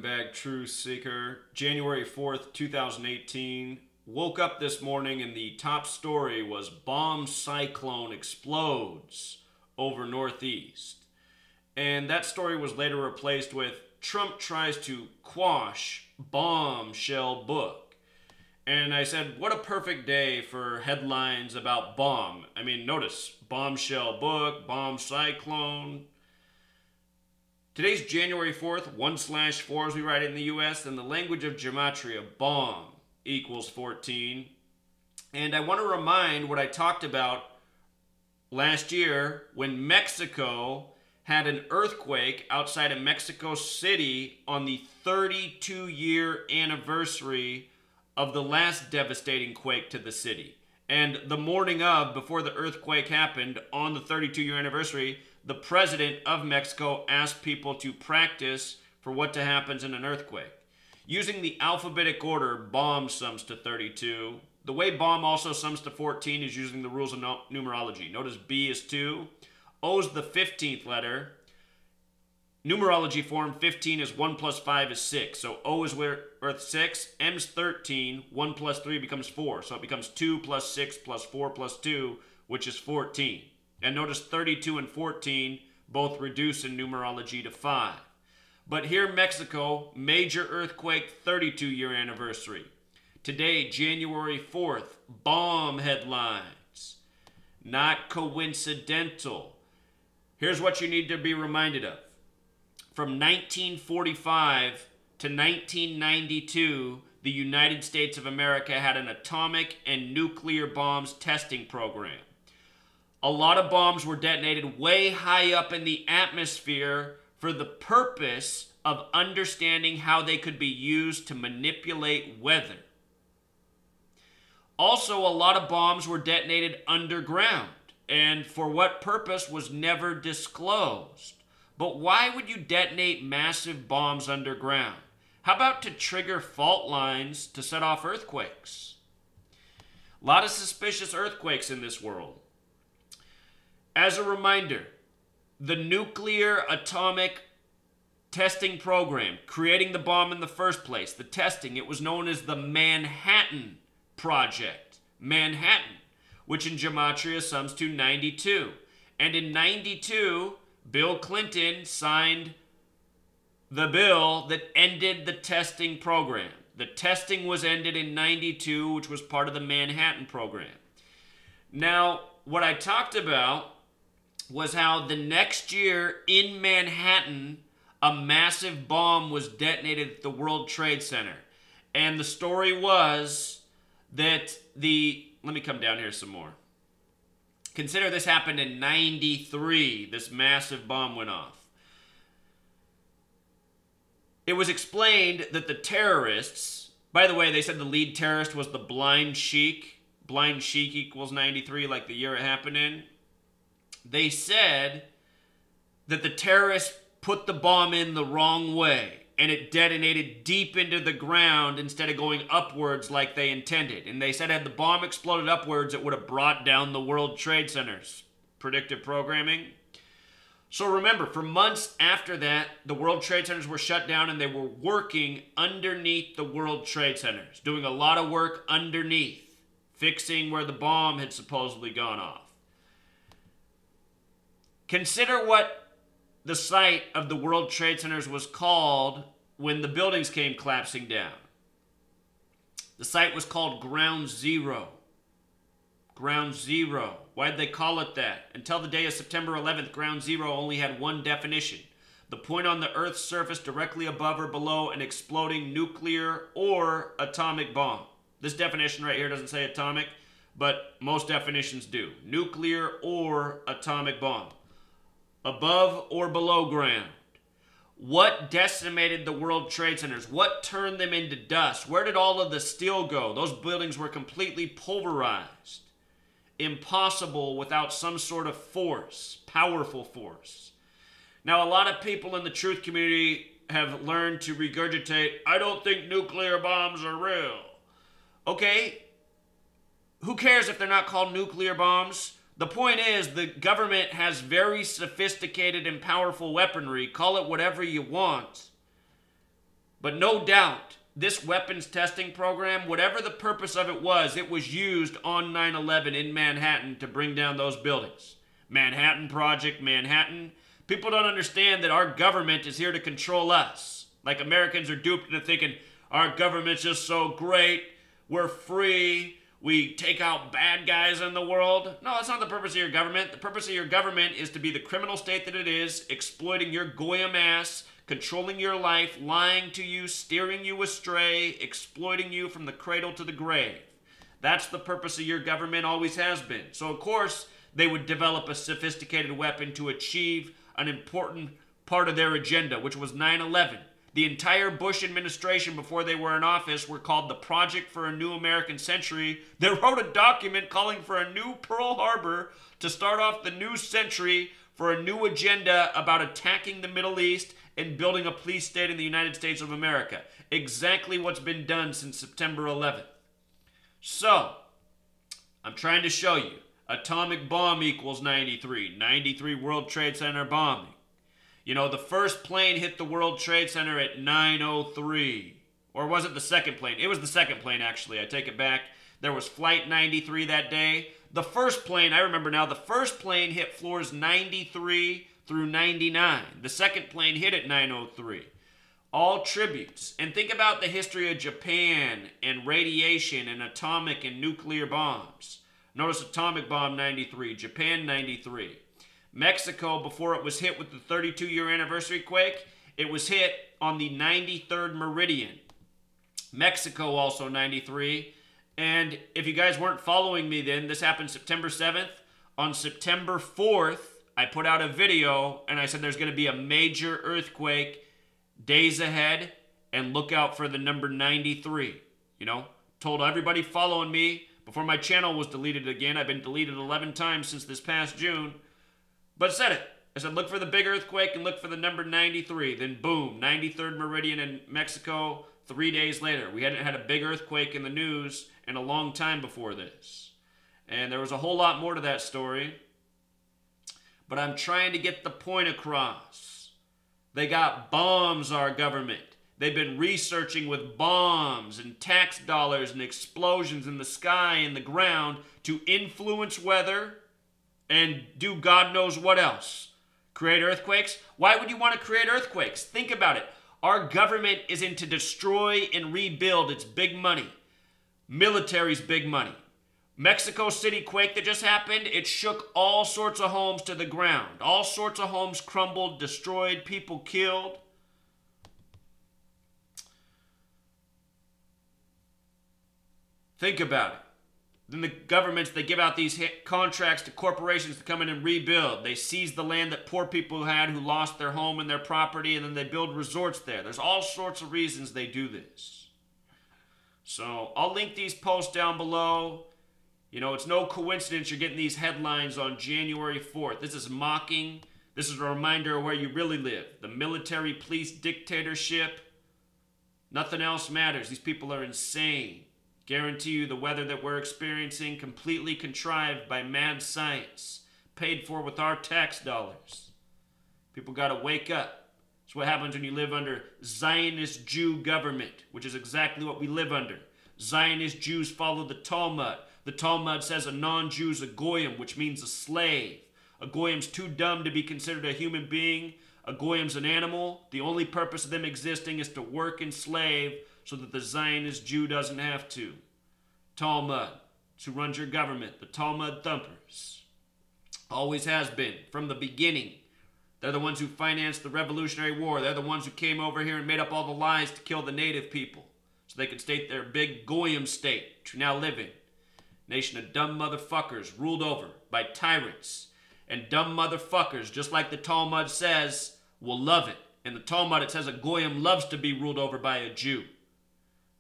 Bag Truth Seeker, January 4th, 2018. Woke up this morning and the top story was bomb cyclone explodes over Northeast. And that story was later replaced with Trump tries to quash bombshell book. And I said, what a perfect day for headlines about bomb. I mean, notice bombshell book, bomb cyclone. Today's January 4th, 1/4 as we write it in the US, and the language of gematria, bomb equals 14. And I want to remind what I talked about last year when Mexico had an earthquake outside of Mexico City on the 32-year anniversary of the last devastating quake to the city. And the morning of, before the earthquake happened, on the 32-year anniversary, the president of Mexico asked people to practice for what happens in an earthquake. Using the alphabetic order, bomb sums to 32. The way bomb also sums to 14 is using the rules of numerology. Notice B is 2. O is the 15th letter. Numerology form, 15 is 1 plus 5 is 6. So O is worth 6. M is 13. 1 plus 3 becomes 4. So it becomes 2 plus 6 plus 4 plus 2, which is 14. And notice 32 and 14 both reduce in numerology to 5. But here, Mexico, major earthquake, 32-year anniversary. Today, January 4th, bomb headlines. Not coincidental. Here's what you need to be reminded of. From 1945 to 1992, the United States of America had an atomic and nuclear bombs testing program. A lot of bombs were detonated way high up in the atmosphere for the purpose of understanding how they could be used to manipulate weather. Also, a lot of bombs were detonated underground, and for what purpose was never disclosed. But why would you detonate massive bombs underground? How about to trigger fault lines to set off earthquakes? A lot of suspicious earthquakes in this world. As a reminder, the nuclear atomic testing program, creating the bomb in the first place, the testing, it was known as the Manhattan Project. Manhattan, which in gematria sums to 92. And in 92, Bill Clinton signed the bill that ended the testing program. The testing was ended in 92, which was part of the Manhattan program. Now, what I talked about was how the next year in Manhattan, a massive bomb was detonated at the World Trade Center. And the story was that let me come down here some more. Consider this happened in 93, this massive bomb went off. It was explained that the terrorists, by the way, they said the lead terrorist was the Blind Sheik. Blind Sheik equals 93, like the year it happened in. They said that the terrorists put the bomb in the wrong way and it detonated deep into the ground instead of going upwards like they intended. And they said had the bomb exploded upwards, it would have brought down the World Trade Centers. Predictive programming. So remember, for months after that, the World Trade Centers were shut down and they were working underneath the World Trade Centers, doing a lot of work underneath, fixing where the bomb had supposedly gone off. Consider what the site of the World Trade Centers was called when the buildings came collapsing down. The site was called Ground Zero. Ground Zero. Why did they call it that? Until the day of September 11th, Ground Zero only had one definition. The point on the Earth's surface directly above or below an exploding nuclear or atomic bomb. This definition right here doesn't say atomic, but most definitions do. Nuclear or atomic bomb. Above or below ground. What decimated the World Trade Centers? What turned them into dust? Where did all of the steel go? Those buildings were completely pulverized. Impossible without some sort of force, powerful force. Now, a lot of people in the truth community have learned to regurgitate, I don't think nuclear bombs are real. Okay, who cares if they're not called nuclear bombs? The point is, the government has very sophisticated and powerful weaponry. Call it whatever you want. But no doubt, this weapons testing program, whatever the purpose of it was used on 9/11 in Manhattan to bring down those buildings. Manhattan Project, Manhattan. People don't understand that our government is here to control us. Like Americans are duped into thinking our government's just so great, we're free, we take out bad guys in the world. No, that's not the purpose of your government. The purpose of your government is to be the criminal state that it is, exploiting your goyim ass, controlling your life, lying to you, steering you astray, exploiting you from the cradle to the grave. That's the purpose of your government, always has been. So, of course, they would develop a sophisticated weapon to achieve an important part of their agenda, which was 9/11. The entire Bush administration, before they were in office, were called the Project for a New American Century. They wrote a document calling for a new Pearl Harbor to start off the new century for a new agenda about attacking the Middle East and building a police state in the United States of America. Exactly what's been done since September 11th. So, I'm trying to show you. Atomic bomb equals 93. 93 World Trade Center bombing. You know, the first plane hit the World Trade Center at 9:03. Or was it the second plane? It was the second plane, actually. I take it back. There was Flight 93 that day. The first plane, I remember now, the first plane hit floors 93 through 99. The second plane hit at 9:03. All tributes. And think about the history of Japan and radiation and atomic and nuclear bombs. Notice atomic bomb 93, Japan 93. Mexico, before it was hit with the 32-year anniversary quake, it was hit on the 93rd meridian. Mexico also 93. And if you guys weren't following me then, this happened September 7th. On September 4th, I put out a video and I said there's going to be a major earthquake days ahead and look out for the number 93. You know, told everybody following me before my channel was deleted again. I've been deleted 11 times since this past June. But I said it. I said, look for the big earthquake and look for the number 93. Then boom, 93rd meridian in Mexico 3 days later. We hadn't had a big earthquake in the news in a long time before this. And there was a whole lot more to that story. But I'm trying to get the point across. They got bombs, our government. They've been researching with bombs and tax dollars and explosions in the sky and the ground to influence weather and do God knows what else. Create earthquakes? Why would you want to create earthquakes? Think about it. Our government is into destroy and rebuild. It's big money. Military's big money. Mexico City quake that just happened, it shook all sorts of homes to the ground. All sorts of homes crumbled, destroyed, people killed. Think about it. Then the governments, they give out these contracts to corporations to come in and rebuild. They seize the land that poor people had who lost their home and their property, and then they build resorts there. There's all sorts of reasons they do this. So I'll link these posts down below. You know, it's no coincidence you're getting these headlines on January 4th. This is mocking. This is a reminder of where you really live. The military police dictatorship. Nothing else matters. These people are insane. Guarantee you the weather that we're experiencing completely contrived by mad science, paid for with our tax dollars. People got to wake up. That's what happens when you live under Zionist Jew government, which is exactly what we live under. Zionist Jews follow the Talmud. The Talmud says a non-Jew is a goyim, which means a slave. A goyim's too dumb to be considered a human being. A goyim's an animal. The only purpose of them existing is to work and slave so that the Zionist Jew doesn't have to. Talmud, it's who runs your government. The Talmud thumpers. Always has been, from the beginning. They're the ones who financed the Revolutionary War. They're the ones who came over here and made up all the lies to kill the native people so they could state their big goyim state, which we now live in. Nation of dumb motherfuckers ruled over by tyrants. And dumb motherfuckers, just like the Talmud says, will love it. In the Talmud it says a goyim loves to be ruled over by a Jew.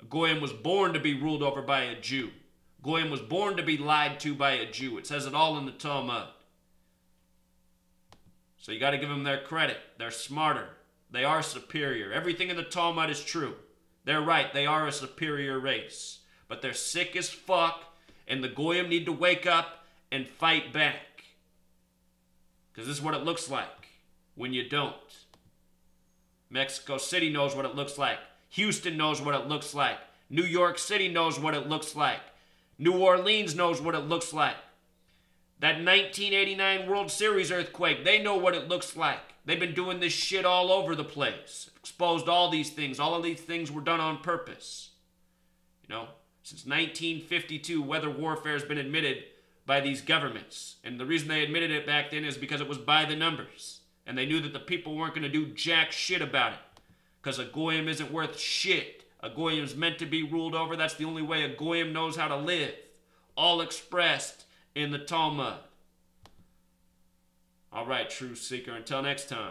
A goyim was born to be ruled over by a Jew. Goyim was born to be lied to by a Jew. It says it all in the Talmud. So you got to give them their credit. They're smarter. They are superior. Everything in the Talmud is true. They're right. They are a superior race. But they're sick as fuck, and the goyim need to wake up and fight back. Because this is what it looks like when you don't. Mexico City knows what it looks like. Houston knows what it looks like. New York City knows what it looks like. New Orleans knows what it looks like. That 1989 World Series earthquake, they know what it looks like. They've been doing this shit all over the place. Exposed all these things. All of these things were done on purpose. You know, since 1952, weather warfare has been admitted by these governments. And the reason they admitted it back then is because it was by the numbers. And they knew that the people weren't going to do jack shit about it. Because a goyim isn't worth shit. A goyim is meant to be ruled over. That's the only way a goyim knows how to live. All expressed in the Talmud. All right, truth seeker. Until next time.